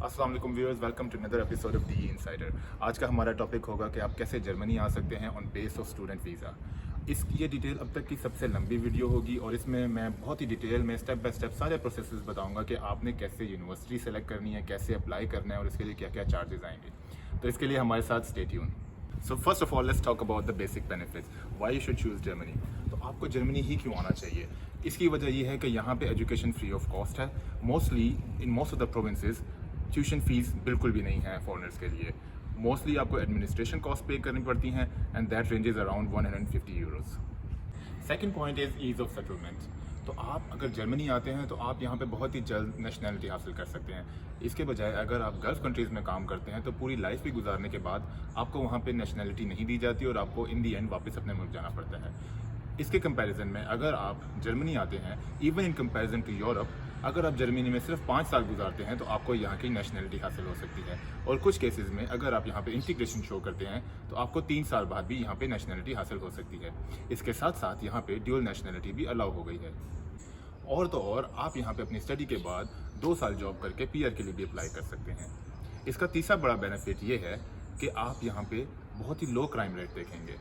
अस्सलाम वालेकुम viewers, welcome to another episode of the insider. आज का हमारा टॉपिक होगा कि आप कैसे जर्मनी आ सकते हैं on base of student visa. ये डिटेल अब तक की सबसे लंबी वीडियो होगी और इसमें मैं बहुत ही डिटेल में स्टेप बाय स्टेप सारे प्रोसेसेस बताऊंगा कि आपने कैसे यूनिवर्सिटी सेलेक्ट करनी है, कैसे अप्लाई करना है और इसके लिए क्या क्या चार्जेस आएंगे। तो इसके लिए हमारे साथ stay tune. So first of all let's talk about the basic benefits, why you should choose Germany. तो आपको जर्मनी ही क्यों आना चाहिए? इसकी वजह यह है कि यहाँ पे एजुकेशन फ्री ऑफ कॉस्ट है। Mostly in most of the provinces tuition fees बिल्कुल भी नहीं है फॉरनर्स के लिए। मोस्टली आपको एडमिनिस्ट्रेशन कॉस्ट पे करनी पड़ती हैं and that ranges around 150 euros. Second point is ease of settlement. तो आप अगर जर्मनी आते हैं तो आप यहाँ पे बहुत ही जल्द नेशनैलिटी हासिल कर सकते हैं। इसके बजाय अगर आप गल्फ कंट्रीज़ में काम करते हैं तो पूरी लाइफ भी गुजारने के बाद आपको वहाँ पे नेशनैलिटी नहीं दी जाती और आपको इन दी एंड वापस अपने मुल्क जाना पड़ता है। इसके कंपैरिजन में अगर आप जर्मनी आते हैं, even in comparison to Europe, अगर आप जर्मनी में सिर्फ 5 साल गुजारते हैं तो आपको यहाँ की नेशनैलिटी हासिल हो सकती है। और कुछ केसेस में अगर आप यहाँ पे इंटीग्रेशन शो करते हैं तो आपको 3 साल बाद भी यहाँ पे नेशनैलिटी हासिल हो सकती है। इसके साथ साथ यहाँ पे ड्यूअल नेशनैलिटी भी अलाउ हो गई है। और तो और आप यहाँ पे अपनी स्टडी के बाद 2 साल जॉब करके पीआर के लिए भी अप्लाई कर सकते हैं। इसका तीसरा बड़ा बेनिफिट ये है कि आप यहाँ पे बहुत ही लो क्राइम रेट देखेंगे।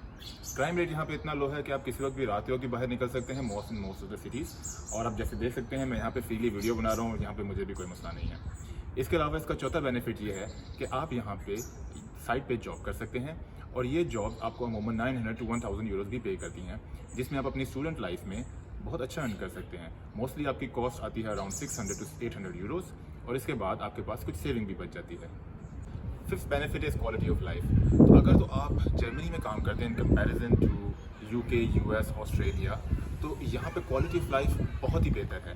क्राइम रेट यहाँ पे इतना लो है कि आप किसी वक्त भी रात को बाहर निकल सकते हैं मोस्ट ऑफ द सिटीज़। और आप जैसे देख सकते हैं मैं यहाँ पे फ्रीली वीडियो बना रहा हूँ और यहाँ पे मुझे भी कोई मसला नहीं है। इसके अलावा इसका चौथा बेनिफिट ये है कि आप यहाँ पे साइट पे जॉब कर सकते हैं और ये जॉब आपको अमूमन 900 to 1000 यूरोज भी पे करती हैं, जिसमें आप अपनी स्टूडेंट लाइफ में बहुत अच्छा अर्न कर सकते हैं। मोस्टली आपकी कॉस्ट आती है अराउंड 600 to 800 यूरोज और इसके बाद आपके पास कुछ सेविंग भी बच जाती है। Fifth benefit is quality of life. तो अगर तो आप जर्मनी में काम करते हैं in comparison to UK, US, Australia, तो यहाँ पे क्वालिटी ऑफ लाइफ बहुत ही बेहतर है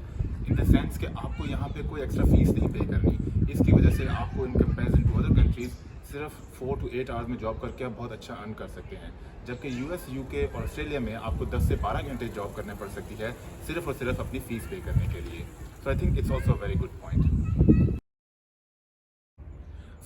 इन द सेंस कि आपको यहाँ पे कोई एक्स्ट्रा फीस नहीं पे करनी। इसकी वजह से आपको in comparison to other countries सिर्फ 4 to 8 आवर्स में जॉब करके आप बहुत अच्छा अर्न कर सकते हैं, जबकि यूएस, यूके और ऑस्ट्रेलिया में आपको 10 से 12 घंटे जॉब करने पड़ सकती है सिर्फ और सिर्फ अपनी फीस पे करने के लिए। So I think it's also a very good point.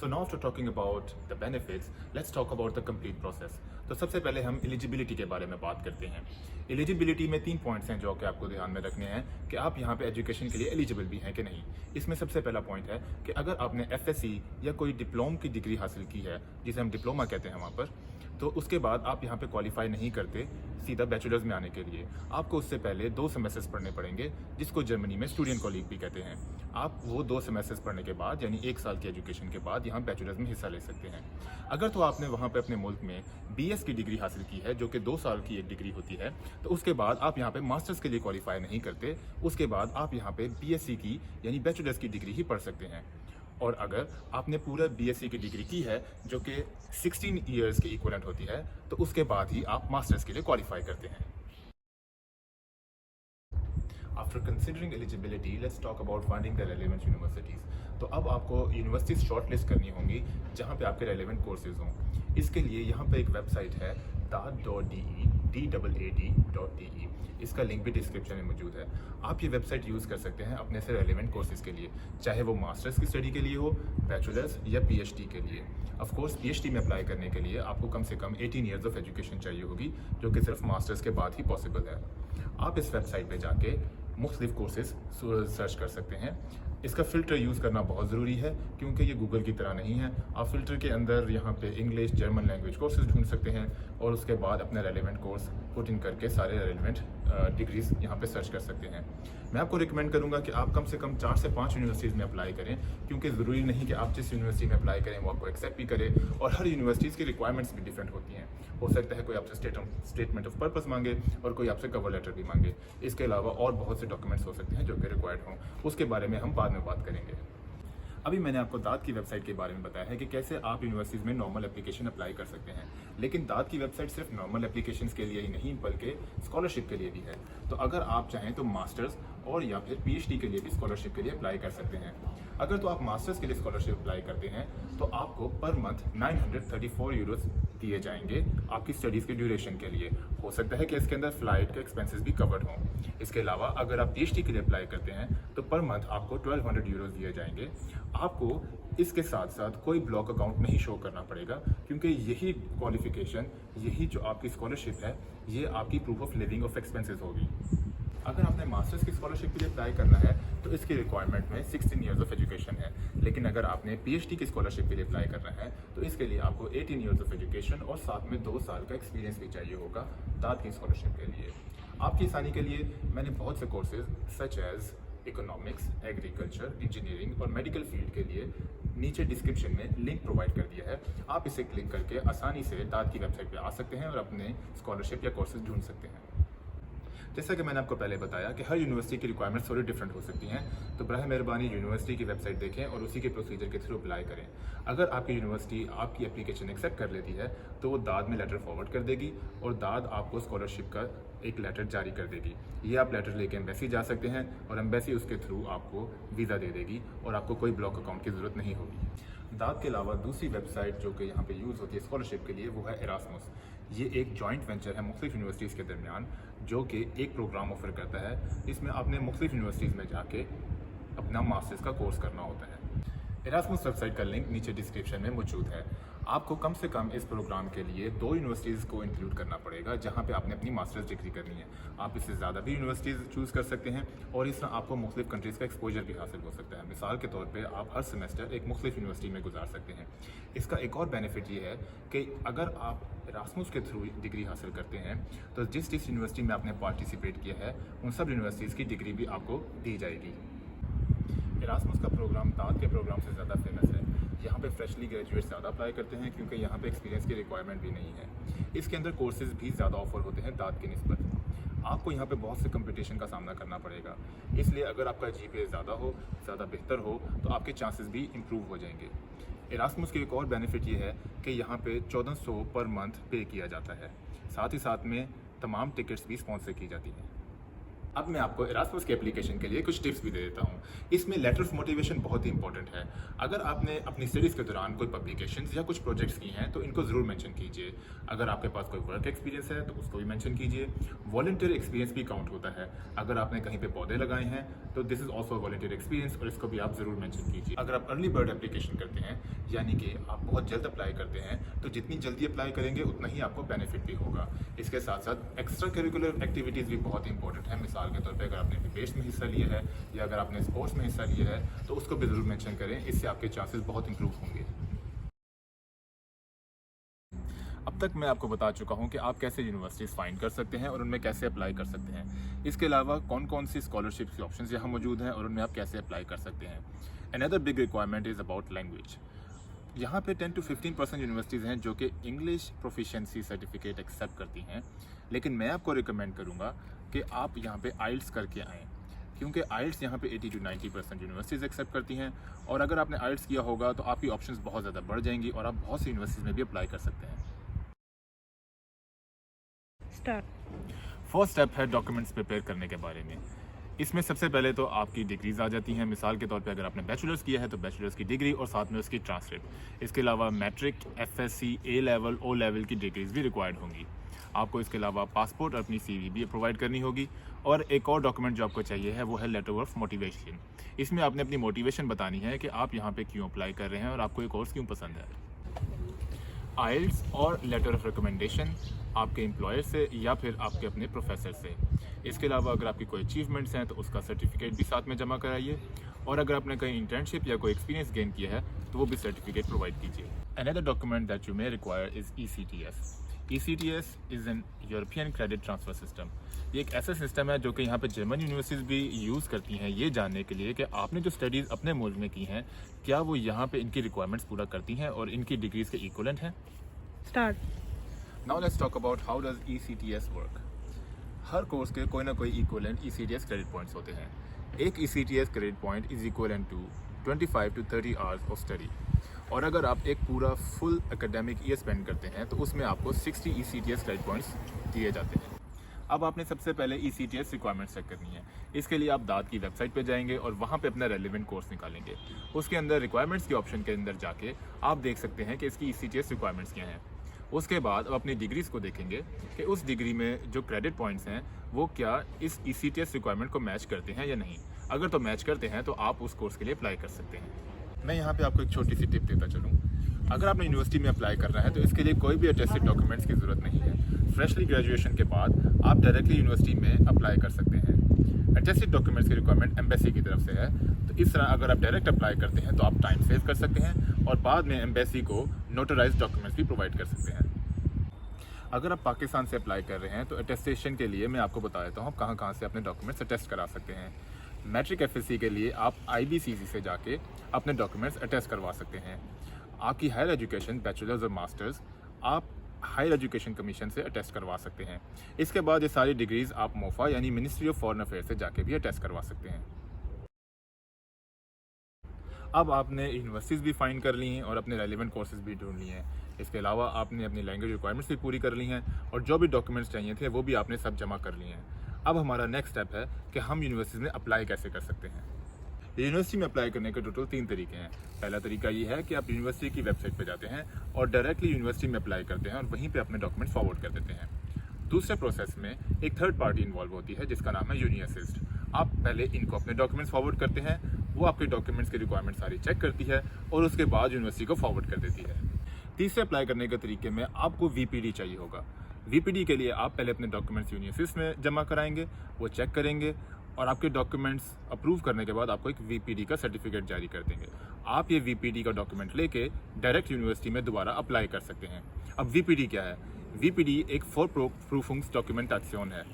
So now after talking about the benefits, let's talk about the complete process. तो सबसे पहले हम एलिजिबिलिटी के बारे में बात करते हैं। एलिजिबिलिटी में 3 पॉइंट्स हैं जो कि आपको ध्यान में रखने हैं कि आप यहाँ पे एजुकेशन के लिए एलिजिबल भी हैं कि नहीं। इसमें सबसे पहला पॉइंट है कि अगर आपने एफएससी या कोई डिप्लोम की डिग्री हासिल की है, जिसे हम डिप्लोमा कहते हैं वहाँ पर, तो उसके बाद आप यहाँ पे क्वालिफाई नहीं करते सीधा बैचलर्स में आने के लिए। आपको उससे पहले 2 सेमेस्टर्स पढ़ने पड़ेंगे, जिसको जर्मनी में स्टूडेंट कॉलीग भी कहते हैं। आप वो 2 सेमेस्टर्स पढ़ने के बाद यानी 1 साल की एजुकेशन के बाद यहाँ बैचलर्स में हिस्सा ले सकते हैं। अगर तो आपने वहाँ पे अपने मुल्क में बीएस की डिग्री हासिल की है, जो कि 2 साल की एक डिग्री होती है, तो उसके बाद आप यहाँ पे मास्टर्स के लिए क्वालिफाई नहीं करते। उसके बाद आप यहाँ पे बीएससी की यानी बैचलर्स की डिग्री ही पढ़ सकते हैं। और अगर आपने पूरा बीएससी की डिग्री की है, जो कि 16 ईयर्स के इक्वलेंट होती है, तो उसके बाद ही आप मास्टर्स के लिए क्वालिफाई करते हैं। After considering eligibility, let's talk about finding the relevant universities. तो अब आपको यूनिवर्सिटीज शॉर्टलिस्ट करनी होंगी जहाँ पे आपके रेलेवेंट कोर्सेज हों। इसके लिए यहाँ पे एक वेबसाइट है daad.de। इसका लिंक भी डिस्क्रिप्शन में मौजूद है। आप ये वेबसाइट यूज़ कर सकते हैं अपने से रेलेवेंट कोर्सेज के लिए, चाहे वो मास्टर्स की स्टडी के लिए हो, बैचलर्स या पीएचडी के लिए। ऑफ कोर्स पीएचडी में अप्लाई करने के लिए आपको कम से कम 18 ईयर्स ऑफ एजुकेशन चाहिए होगी, जो कि सिर्फ मास्टर्स के बाद ही पॉसिबल है। आप इस वेबसाइट पे जाके मुख्तलिफ कोर्सेज सर्च कर सकते हैं। इसका फ़िल्टर यूज़ करना बहुत ज़रूरी है क्योंकि ये गूगल की तरह नहीं है। आप फ़िल्टर के अंदर यहाँ पे इंग्लिश, जर्मन लैंग्वेज कोर्सेज ढूंढ सकते हैं और उसके बाद अपने रेलेवेंट कोर्स पुट इन करके सारे रेलेवेंट डिग्रीज यहाँ पे सर्च कर सकते हैं। मैं आपको रिकमेंड करूँगा कि आप कम से कम 4 से 5 यूनिवर्सिटीज़ में अप्लाई करें, क्योंकि ज़रूरी नहीं कि आप जिस यूनिवर्सिटी में अप्लाई करें वो आपको एक्सेप्ट भी करे, और हर यूनिवर्सिटीज़ की रिक्वायरमेंट्स भी डिफरेंट होती हैं। हो सकता है कोई आपसे स्टेटमेंट ऑफ पर्पस मांगे और कोई आपसे कवर लेटर भी मांगे। इसके अलावा और बहुत से डॉक्यूमेंट्स हो सकते हैं जो कि रिक्वायर्ड हों, उसके बारे में हम बाद में बात करेंगे। अभी मैंने आपको दाद की वेबसाइट के बारे में बताया है कि कैसे आप यूनिवर्सिटीज़ में नॉर्मल एप्लीकेशन अप्लाई कर सकते हैं, लेकिन दाद की वेबसाइट सिर्फ नॉर्मल एप्लीकेशंस के लिए ही नहीं बल्कि स्कॉलरशिप के लिए भी है। तो अगर आप चाहें तो मास्टर्स और या फिर पीएचडी के लिए भी स्कॉलरशिप के लिए अप्लाई कर सकते हैं। अगर तो आप मास्टर्स के लिए स्कॉलरशिप अप्लाई करते हैं तो आपको पर मंथ 934 यूरोज दिए जाएंगे आपकी स्टडीज़ के ड्यूरेशन के लिए। हो सकता है कि इसके अंदर फ्लाइट के एक्सपेंसेस भी कवर्ड हों। इसके अलावा अगर आप पीएचडी के लिए अप्लाई करते हैं तो पर मंथ आपको 1200 यूरोज दिए जाएंगे। आपको इसके साथ साथ कोई ब्लॉक अकाउंट नहीं शो करना पड़ेगा, क्योंकि यही क्वालिफिकेशन, यही जो आपकी स्कॉलरशिप है, ये आपकी proof of living of expenses होगी। अगर आपने मास्टर्स की स्कॉलरशिप के लिए अप्लाई करना है तो इसकी रिक्वायरमेंट में 16 ईयर्स ऑफ एजुकेशन है, लेकिन अगर आपने पीएचडी की स्कॉलरशिप के लिए अप्लाई करना है तो इसके लिए आपको 18 ईयर्स ऑफ एजुकेशन और साथ में 2 साल का एक्सपीरियंस भी चाहिए होगा दाद की स्कॉलरशिप के लिए। आपकी आसानी के लिए मैंने बहुत से courses such as economics, agriculture, engineering और मेडिकल फील्ड के लिए नीचे डिस्क्रिप्शन में लिंक प्रोवाइड कर दिया है। आप इसे क्लिक करके आसानी से दाद की वेबसाइट पे आ सकते हैं और अपने स्कॉलरशिप या कोर्सेज ढूंढ सकते हैं। जैसा कि मैंने आपको पहले बताया कि हर यूनिवर्सिटी की रिक्वायरमेंट्स थोड़ी डिफरेंट हो सकती हैं, तो बराह मेहरबानी यूनिवर्सिटी की वेबसाइट देखें और उसी के प्रोसीजर के थ्रू अप्लाई करें। अगर आपकी यूनिवर्सिटी आपकी एप्लीकेशन एक्सेप्ट कर लेती है तो वो दाद में लेटर फॉरवर्ड कर देगी और दाद आपको स्कॉलरशिप का एक लेटर जारी कर देगी। ये आप लेटर लेके एम्बेसी जा सकते हैं और एम्बेसी उसके थ्रू आपको वीज़ा दे देगी और आपको कोई ब्लॉक अकाउंट की ज़रूरत नहीं होगी। दाद के अलावा दूसरी वेबसाइट जो कि यहाँ पे यूज़ होती है स्कॉलरशिप के लिए वो है इरास्मस। ये एक जॉइंट वेंचर है मुख्तलिफ यूनिवर्सिटीज़ के दरमियान जो कि एक प्रोग्राम ऑफर करता है। इसमें आपने मुख्तलिफ यूनिवर्सिटीज़ में जाके अपना मास्टर्स का कोर्स करना होता है। इरास्मस वेबसाइट का लिंक नीचे डिस्क्रिप्शन में मौजूद है। आपको कम से कम इस प्रोग्राम के लिए 2 यूनिवर्सिटीज़ को इंक्लूड करना पड़ेगा जहां पे आपने अपनी मास्टर्स डिग्री करनी है। आप इससे ज़्यादा भी यूनिवर्सिटीज़ चूज़ कर सकते हैं और इसमें आपको मुख्तलिफ कंट्रीज़ का एक्सपोजर भी हासिल हो सकता है। मिसाल के तौर पे आप हर सेमेस्टर एक मुख्तलिफ यूनिवर्सिटी में गुजार सकते हैं। इसका एक और बेनिफिट ये है कि अगर आप इरास्मस के थ्रू डिग्री हासिल करते हैं तो जिस यूनिवर्सिटी में आपने पार्टिसिपेट किया है उन सब यूनिवर्सिटीज़ की डिग्री भी आपको दी जाएगी। इरास्मस का प्रोग्राम दाद के प्रोग्राम से ज़्यादा फेमस है। यहाँ पे फ्रेशली ग्रेजुएट ज़्यादा अप्लाई करते हैं क्योंकि यहाँ पे एक्सपीरियंस की रिक्वायरमेंट भी नहीं है। इसके अंदर कोर्सेज भी ज़्यादा ऑफर होते हैं दाद की निस्बत। आपको यहाँ पे बहुत से कंपटीशन का सामना करना पड़ेगा, इसलिए अगर आपका GPA ज़्यादा हो, ज़्यादा बेहतर हो तो आपके चांसेस भी इम्प्रूव हो जाएंगे। इरास्मस की एक और बेनिफिट ये है कि यहाँ पे 1400 पर मंथ पे किया जाता है। साथ ही साथ में तमाम टिकट्स भी स्पॉन्सर की जाती हैं। अब मैं आपको इरास्मस के एप्लीकेशन के लिए कुछ टिप्स भी दे देता हूँ। इसमें लेटर ऑफ मोटिवेशन बहुत ही इंपॉर्टेंट है। अगर आपने अपनी स्टडीज़ के दौरान कोई पब्लिकेशंस या कुछ प्रोजेक्ट्स की हैं तो इनको ज़रूर मेंशन कीजिए। अगर आपके पास कोई वर्क एक्सपीरियंस है तो उसको भी मेंशन कीजिए। वॉलंटियर एक्सपीरियंस भी काउंट होता है। अगर आपने कहीं पे पौधे लगाए हैं तो this is also volunteer experience और इसको भी आप ज़रूर मेंशन कीजिए। अगर आप अर्ली बर्ड एप्लीकेशन करते हैं यानी कि आप बहुत जल्द अप्लाई करते हैं तो जितनी जल्दी अप्लाई करेंगे उतना ही आपको बेनिफिट भी होगा। इसके साथ साथ एक्स्ट्रा करिकुलर एक्टिविटीज़ भी बहुत इंपॉर्टेंट है। मिसाल के तौर पर अगर आपने डिबेट्स में हिस्सा लिया है या अगर आपने स्पोर्ट्स में हिस्सा लिया है तो उसको भी ज़रूर मेंशन करें। इससे आपके चांसेस बहुत इंप्रूव होंगे। अब तक मैं आपको बता चुका हूं कि आप कैसे यूनिवर्सिटीज़ फाइंड कर सकते हैं और उनमें कैसे अप्लाई कर सकते हैं। इसके अलावा कौन कौन सी स्कॉलरशिप के ऑप्शंस यहाँ मौजूद हैं और उनमें आप कैसे अप्लाई कर सकते हैं। Another big requirement is about language. यहाँ पे 10 to 15% यूनिवर्सिटीज़ हैं जो कि इंग्लिश प्रोफिशिएंसी सर्टिफिकेट एक्सेप्ट करती हैं, लेकिन मैं आपको रिकमेंड करूँगा कि आप यहाँ पे आइल्स करके आएँ क्योंकि आइल्स यहाँ पे 80 to 90% यूनिवर्सिटीज़ एक्सेप्ट करती हैं और अगर आपने आइल्स किया होगा तो आपकी ऑप्शंस बहुत ज़्यादा बढ़ जाएंगी और आप बहुत सी यूनिवर्सिटीज़ में भी अप्लाई कर सकते हैं। फर्स्ट स्टेप है डॉक्यूमेंट्स प्रिपेयर करने के बारे में। इसमें सबसे पहले तो आपकी डिग्रीज आ जाती हैं। मिसाल के तौर पे अगर आपने बैचलर्स किया है तो बैचलर्स की डिग्री और साथ में उसकी ट्रांसक्रिप्ट। इसके अलावा matric, FSC, A level, O level की डिग्रीज भी रिक्वायर्ड होंगी। आपको इसके अलावा पासपोर्ट और अपनी CV भी प्रोवाइड करनी होगी। और एक और डॉक्यूमेंट जो आपको चाहिए है वो है लेटर ऑफ मोटिवेशन। इसमें आपने अपनी मोटिवेशन बतानी है कि आप यहाँ पे क्यों अप्लाई कर रहे हैं और आपको ये कोर्स क्यों पसंद है। आइल्स और लेटर ऑफ रिकमेंडेशन आपके एम्प्लॉयर से या फिर आपके अपने प्रोफेसर से। इसके अलावा अगर आपकी कोई अचीवमेंट्स हैं तो उसका सर्टिफिकेट भी साथ में जमा कराइए और अगर आपने कहीं इंटर्नशिप या कोई एक्सपीरियंस गेन किया है तो वो भी सर्टिफिकेट प्रोवाइड कीजिए। Another document that you may require is ECTS। ECTS is an European credit transfer system. ये एक ऐसा सिस्टम है जो कि यहाँ पे जर्मन यूनिवर्सिटीज़ भी यूज़ करती हैं ये जानने के लिए कि आपने जो स्टडीज़ अपने मुल्क में की हैं क्या वो यहाँ पे इनकी रिक्वायरमेंट्स पूरा करती हैं और इनकी डिग्रीज़ के इक्वलेंट हैं। Now let's talk about how does ECTS work. Her course के कोई ना कोई इक्वलेंट ECTS क्रेडिट पॉइंट्स होते हैं। एक ECTS credit point is equivalent to 25 to 30 hours of study और अगर आप एक पूरा फुल एकेडमिक ईयर स्पेंड करते हैं तो उसमें आपको 60 ECTS क्रेडिट पॉइंट्स दिए जाते हैं। अब आपने सबसे पहले ECTS रिक्वायरमेंट्स चेक करनी है। इसके लिए आप दाद की वेबसाइट पे जाएंगे और वहाँ पे अपना रेलिवेंट कोर्स निकालेंगे। उसके अंदर रिक्वायरमेंट्स के ऑप्शन के अंदर जाके आप देख सकते हैं कि इसकी ECTS रिक्वायरमेंट्स क्या हैं। उसके बाद आप अपनी डिग्रीज़ को देखेंगे कि उस डिग्री में जो क्रेडिट पॉइंट्स हैं वो क्या इस ECTS रिक्वायरमेंट को मैच करते हैं या नहीं। अगर तो मैच करते हैं तो आप उस कोर्स के लिए अप्लाई कर सकते हैं। मैं यहाँ पे आपको एक छोटी सी टिप देता चलूँ। अगर आपने यूनिवर्सिटी में अप्लाई करना है तो इसके लिए कोई भी अटेस्टेड डॉक्यूमेंट्स की ज़रूरत नहीं है। फ्रेशली ग्रेजुएशन के बाद आप डायरेक्टली यूनिवर्सिटी में अप्लाई कर सकते हैं। अटेस्टेड डॉक्यूमेंट्स की रिक्वायरमेंट एम्बेसी की तरफ से है। तो इस तरह अगर आप डायरेक्ट अप्लाई करते हैं तो आप टाइम सेव कर सकते हैं और बाद में एम्बेसी को नोटराइज्ड डॉक्यूमेंट्स भी प्रोवाइड कर सकते हैं। अगर आप पाकिस्तान से अप्लाई कर रहे हैं तो अटेस्टेशन के लिए मैं आपको बता देता हूँ आप कहाँ कहाँ से अपने डॉक्यूमेंट्स अटेस्ट करा सकते हैं। मैट्रिक एफएससी के लिए आप IBCC से जाके अपने डॉक्यूमेंट्स अटेस्ट करवा सकते हैं। आपकी हायर एजुकेशन बैचलर्स और मास्टर्स आप हायर एजुकेशन कमीशन से अटेस्ट करवा सकते हैं। इसके बाद ये सारी डिग्रीज आप मोफा यानी मिनिस्ट्री ऑफ फॉरेन अफेयर्स से जाके भी अटेस्ट करवा सकते हैं। अब आपने यूनिवर्सिटीज़ भी फाइंड कर ली हैं और अपने रेलिवेंट कोर्सेज भी ढूंढ लिए हैं। इसके अलावा आपने अपनी लैंग्वेज रिक्वायरमेंट्स भी पूरी कर ली हैं और जो भी डॉक्यूमेंट्स चाहिए थे वो भी आपने सब जमा कर लिए हैं। अब हमारा नेक्स्ट स्टेप है कि हम यूनिवर्सिटीज़ में अप्लाई कैसे कर सकते हैं। यूनिवर्सिटी में अप्लाई करने के टोटल 3 तरीके हैं। पहला तरीका ये है कि आप यूनिवर्सिटी की वेबसाइट पर जाते हैं और डायरेक्टली यूनिवर्सिटी में अप्लाई करते हैं और वहीं पर अपने डॉक्यूमेंट्स फॉरवर्ड कर देते हैं। दूसरे प्रोसेस में एक थर्ड पार्टी इन्वॉल्व होती है जिसका नाम है यूनिअसिस्ट। आप पहले इनको अपने डॉक्यूमेंट्स फॉरवर्ड करते हैं, वो आपके डॉक्यूमेंट्स की रिक्वायरमेंट सारी चेक करती है और उसके बाद यूनिवर्सिटी को फॉरवर्ड कर देती है। तीसरे अप्लाई करने के तरीके में आपको VPD चाहिए होगा। VPD के लिए आप पहले अपने डॉक्यूमेंट्स यूनिअसिस्ट में जमा कराएंगे, वो चेक करेंगे और आपके डॉक्यूमेंट्स अप्रूव करने के बाद आपको एक VPD का सर्टिफिकेट जारी कर देंगे। आप ये VPD का डॉक्यूमेंट लेके डायरेक्ट यूनिवर्सिटी में दोबारा अप्लाई कर सकते हैं। अब VPD क्या है? VPD एक फॉर प्रूफुंग्स डॉक्यूमेंटेशन है।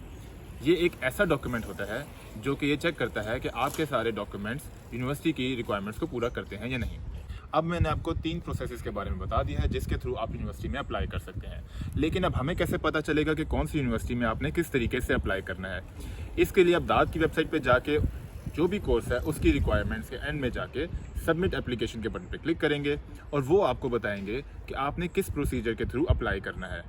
ये एक ऐसा डॉक्यूमेंट होता है जो कि ये चेक करता है कि आपके सारे डॉक्यूमेंट्स यूनिवर्सिटी की रिक्वायरमेंट्स को पूरा करते हैं या नहीं। अब मैंने आपको 3 प्रोसेसेस के बारे में बता दिया है जिसके थ्रू आप यूनिवर्सिटी में अप्लाई कर सकते हैं। लेकिन अब हमें कैसे पता चलेगा कि कौन सी यूनिवर्सिटी में आपने किस तरीके से अप्लाई करना है? इसके लिए आप दाद की वेबसाइट पर जाके जो भी कोर्स है उसकी रिक्वायरमेंट्स के एंड में जाके सबमिट एप्लीकेशन के बटन पर क्लिक करेंगे और वो आपको बताएंगे कि आपने किस प्रोसीजर के थ्रू अप्लाई करना है।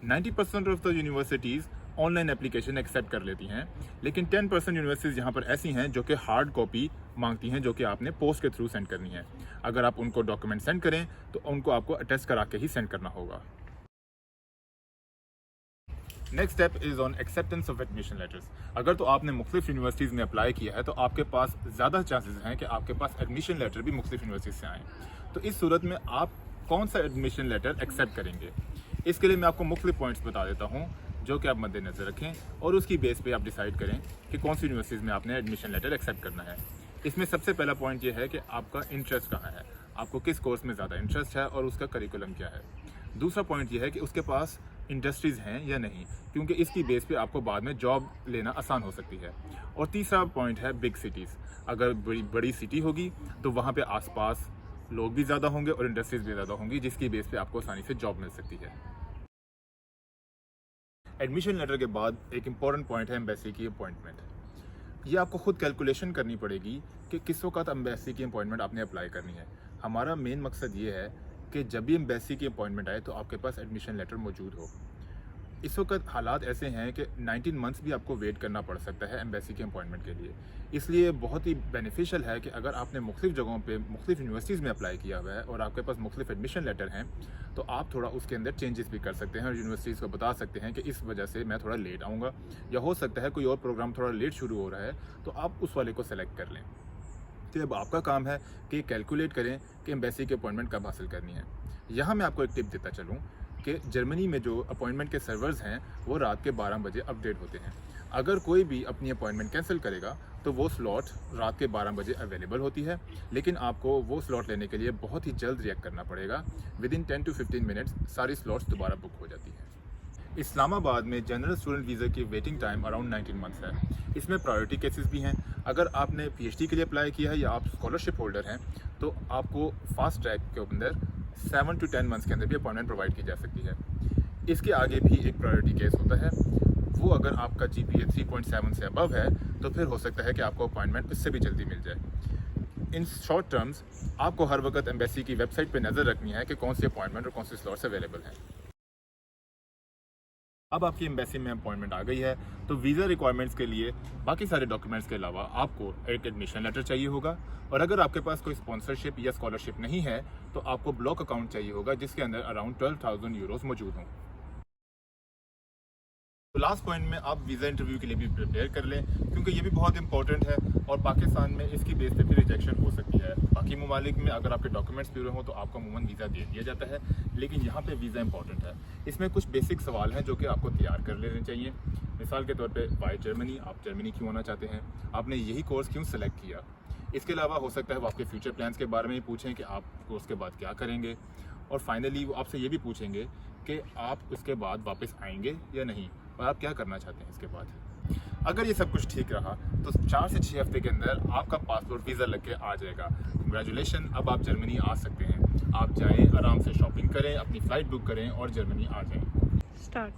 90% of the universities online application accept कर लेती हैं, लेकिन 10% यूनिवर्सिटीज़ यहाँ पर ऐसी हैं जो कि हार्ड कॉपी मांगती हैं जो कि आपने पोस्ट के थ्रू सेंड करनी है। अगर आप उनको डॉक्यूमेंट सेंड करें तो उनको आपको अटेस्ट करा के ही सेंड करना होगा। Next step is on acceptance of admission letters. अगर तो आपने मुख्तलिफ यूनिवर्सिटीज़ में अप्लाई किया है तो आपके पास ज़्यादा चांसेस हैं कि आपके पास एडमिशन लेटर भी मुख्तलिफ यूनिवर्सिटी से आएँ। तो इस सूरत में आप कौन सा एडमिशन लेटर एक्सेप्ट करेंगे? इसके लिए मैं आपको मुख्तलिफ पॉइंट्स बता देता हूँ जो कि आप मद्देनज़र रखें और उसकी बेस पे आप डिसाइड करें कि कौन सी यूनिवर्सिटीज़ में आपने एडमिशन लेटर एक्सेप्ट करना है। इसमें सबसे पहला पॉइंट ये है कि आपका इंटरेस्ट कहाँ है, आपको किस कोर्स में ज़्यादा इंटरेस्ट है और उसका करिकुलम क्या है। दूसरा पॉइंट ये है कि उसके पास इंडस्ट्रीज़ हैं या नहीं, क्योंकि इसकी बेस पे आपको बाद में जॉब लेना आसान हो सकती है। और तीसरा पॉइंट है बिग सिटीज़। अगर बड़ी सिटी होगी तो वहाँ पे आसपास लोग भी ज़्यादा होंगे और इंडस्ट्रीज़ भी ज़्यादा होंगी जिसकी बेस पे आपको आसानी से जॉब मिल सकती है। एडमिशन लेटर के बाद एक इम्पॉर्टेंट पॉइंट है एम्बेसी की अपॉइंटमेंट। ये आपको खुद कैलकुलेशन करनी पड़ेगी कि किस वक्त एम्बेसी की अपॉइंटमेंट आपने अप्लाई करनी है। हमारा मेन मकसद ये है कि जब भी एम्बेसी की अपॉइंटमेंट आए तो आपके पास एडमिशन लेटर मौजूद हो। इस वक्त हालात ऐसे हैं कि 19 मंथ्स भी आपको वेट करना पड़ सकता है एम्बेसी के अपॉइंटमेंट के लिए। इसलिए बहुत ही बेनिफिशियल है कि अगर आपने मुख्तलिफ जगहों पे मुख्तलिफ यूनिवर्सिटीज़ में अप्लाई किया हुआ है और आपके पास मुख्तलिफ एडमिशन लेटर हैं तो आप थोड़ा उसके अंदर चेंजेस भी कर सकते हैं और यूनिवर्सिटीज़ को बता सकते हैं कि इस वजह से मैं थोड़ा लेट आऊँगा या हो सकता है कोई और प्रोग्राम थोड़ा लेट शुरू हो रहा है तो आप उस वाले को सेलेक्ट कर लें। तो अब आपका काम है कि कैलकुलेट करें कि एम्बेसी की अपॉइंटमेंट कब हासिल करनी है। यहाँ मैं आपको एक टिप देता चलूँ कि जर्मनी में जो अपॉइंटमेंट के सर्वर्स हैं वो रात के 12 बजे अपडेट होते हैं। अगर कोई भी अपनी अपॉइंटमेंट कैंसिल करेगा तो वो स्लॉट रात के 12 बजे अवेलेबल होती है, लेकिन आपको वो स्लॉट लेने के लिए बहुत ही जल्द रिएक्ट करना पड़ेगा। विदिन 10 to 15 मिनट्स सारी स्लॉट्स दोबारा बुक हो जाती है। इस्लामाबाद में जनरल स्टूडेंट वीज़ा की वेटिंग टाइम अराउंड 19 मंथ्स है। इसमें प्रायोरिटी केसेस भी हैं। अगर आपने PhD के लिए अप्लाई किया है या आप स्कॉलरशिप होल्डर हैं तो आपको फास्ट ट्रैक के अंदर 7 to 10 मंथ्स के अंदर भी अपॉइंटमेंट प्रोवाइड की जा सकती है। इसके आगे भी एक प्रायोरिटी केस होता है, वो अगर आपका GPA 3.7 से अबव है तो फिर हो सकता है कि आपको अपॉइंटमेंट इससे भी जल्दी मिल जाए। इन शॉर्ट टर्म्स आपको हर वक्त एम्बेसी की वेबसाइट पर नज़र रखनी है कि कौन सी अपॉइंटमेंट और कौन सी स्लॉट्स अवेलेबल हैं। अब आपकी एम्बेसी में अपॉइंटमेंट आ गई है तो वीज़ा रिक्वायरमेंट्स के लिए बाकी सारे डॉक्यूमेंट्स के अलावा आपको एक एडमिशन लेटर चाहिए होगा और अगर आपके पास कोई स्पॉन्सरशिप या स्कॉलरशिप नहीं है तो आपको ब्लॉक अकाउंट चाहिए होगा जिसके अंदर अराउंड 12,000 यूरोज़ मौजूद हों। तो लास्ट पॉइंट में आप वीज़ा इंटरव्यू के लिए भी प्रिपेयर कर लें, क्योंकि ये भी बहुत इंपॉर्टेंट है और पाकिस्तान में इसकी बेस पे भी रिजेक्शन हो सकती है। बाकी ममालिक में अगर आपके डॉक्यूमेंट्स पूरे हों तो आपको अमूमन वीज़ा दे दिया जाता है, लेकिन यहाँ पे वीज़ा इंपॉर्टेंट है। इसमें कुछ बेसिक सवाल हैं जो कि आपको तैयार कर लेने चाहिए। मिसाल के तौर पर वाई जर्मनी, आप जर्मनी क्यों आना चाहते हैं, आपने यही कोर्स क्यों सेलेक्ट किया। इसके अलावा हो सकता है वो आपके फ्यूचर प्लान्स के बारे में ही पूछें कि आप कोर्स के बाद क्या करेंगे, और फाइनली वो आपसे ये भी पूछेंगे कि आप उसके बाद वापस आएंगे या नहीं, और आप क्या करना चाहते हैं इसके बाद। अगर ये सब कुछ ठीक रहा तो 4 से 6 हफ्ते के अंदर आपका पासपोर्ट वीज़ा लग के आ जाएगा। कंग्रेचुलेशन, अब आप जर्मनी आ सकते हैं। आप जाएं, आराम से शॉपिंग करें, अपनी फ़्लाइट बुक करें और जर्मनी आ जाएं। स्टार्ट।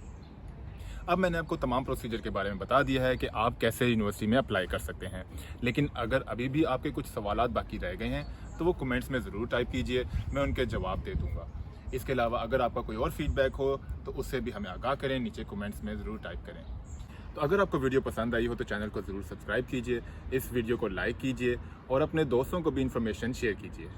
अब मैंने आपको तमाम प्रोसीजर के बारे में बता दिया है कि आप कैसे यूनिवर्सिटी में अप्लाई कर सकते हैं, लेकिन अगर अभी भी आपके कुछ सवालात बाकी रह गए हैं तो वो कमेंट्स में ज़रूर टाइप कीजिए, मैं उनके जवाब दे दूँगा। इसके अलावा अगर आपका कोई और फीडबैक हो तो उससे भी हमें आगाह करें, नीचे कमेंट्स में ज़रूर टाइप करें। तो अगर आपको वीडियो पसंद आई हो तो चैनल को ज़रूर सब्सक्राइब कीजिए, इस वीडियो को लाइक कीजिए और अपने दोस्तों को भी इंफॉर्मेशन शेयर कीजिए।